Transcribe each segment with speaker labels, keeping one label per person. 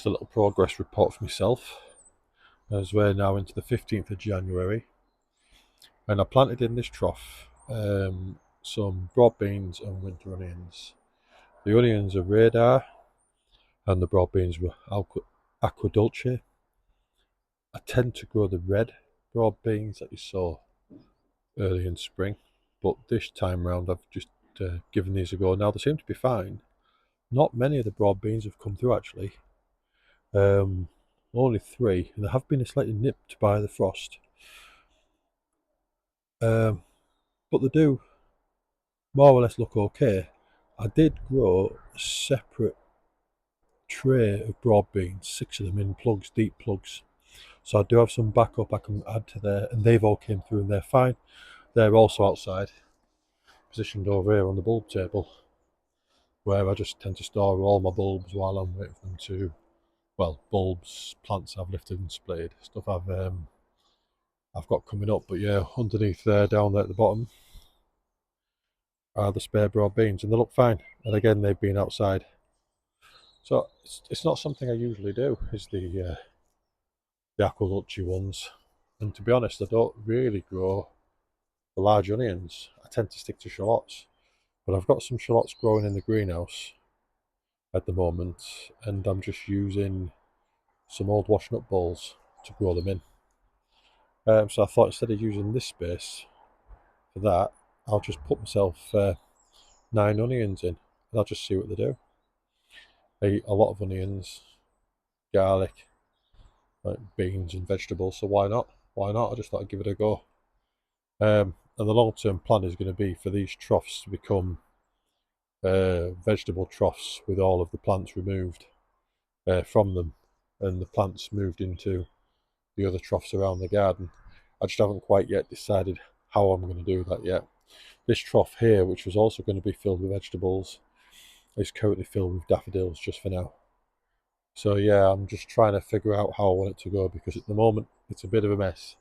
Speaker 1: just a little progress report for myself, as we're now into the 15th of January, and I planted in this trough some broad beans and winter onions. The onions are radar and the broad beans were aqua dulce. I tend to grow the red broad beans that you saw early in spring, but this time round I've just given these a go. Now they seem to be fine. Not many of the broad beans have come through actually. Only 3, and they have been slightly nipped by the frost. But they do more or less look okay. I did grow a separate tray of broad beans, 6 of them in plugs, deep plugs. So I do have some backup I can add to there, and they've all came through and they're fine. They're also outside, positioned over here on the bulb table, where I just tend to store all my bulbs while I'm waiting for them to, well, bulbs, plants I've lifted and splayed, stuff I've got coming up. But yeah, underneath there, down there at the bottom, are the spare broad beans, and they look fine. And again, they've been outside. So it's not something I usually do, is the aquadulce ones. And to be honest, I don't really grow the large onions. I tend to stick to shallots. But I've got some shallots growing in the greenhouse at the moment, and I'm just using some old washing up bowls to grow them in. So I thought instead of using this space for that, I'll just put myself 9 onions in, and I'll just see what they do. I eat a lot of onions, garlic, like beans and vegetables, so why not? Why not? I just thought I'd give it a go. And the long-term plan is going to be for these troughs to become vegetable troughs with all of the plants removed from them, and the plants moved into the other troughs around the garden. I just haven't quite yet decided how I'm going to do that yet. This trough here, which was also going to be filled with vegetables, is currently filled with daffodils just for now. So yeah, I'm just trying to figure out how I want it to go, because at the moment it's a bit of a mess.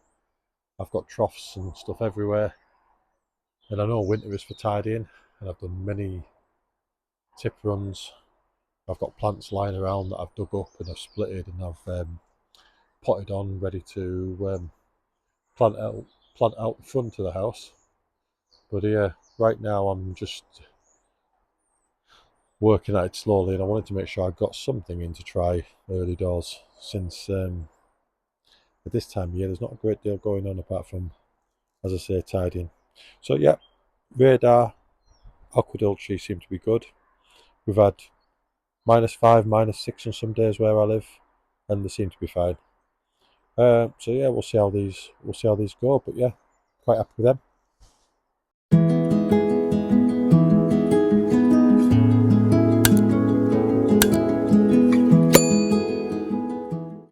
Speaker 1: I've got troughs and stuff everywhere, and I know winter is for tidying, and I've done many tip runs. I've got plants lying around that I've dug up and I've splitted and I've potted on, ready to plant out the front of the house. But yeah, right now I'm just working at it slowly, and I wanted to make sure I got something in to try early doors, since at this time of year there's not a great deal going on apart from, as I say, tidying. So yeah, radar, aquadulce seem to be good. We've had -5, -6 on some days where I live, and they seem to be fine. So yeah, we'll see how these go. But yeah, quite happy with them.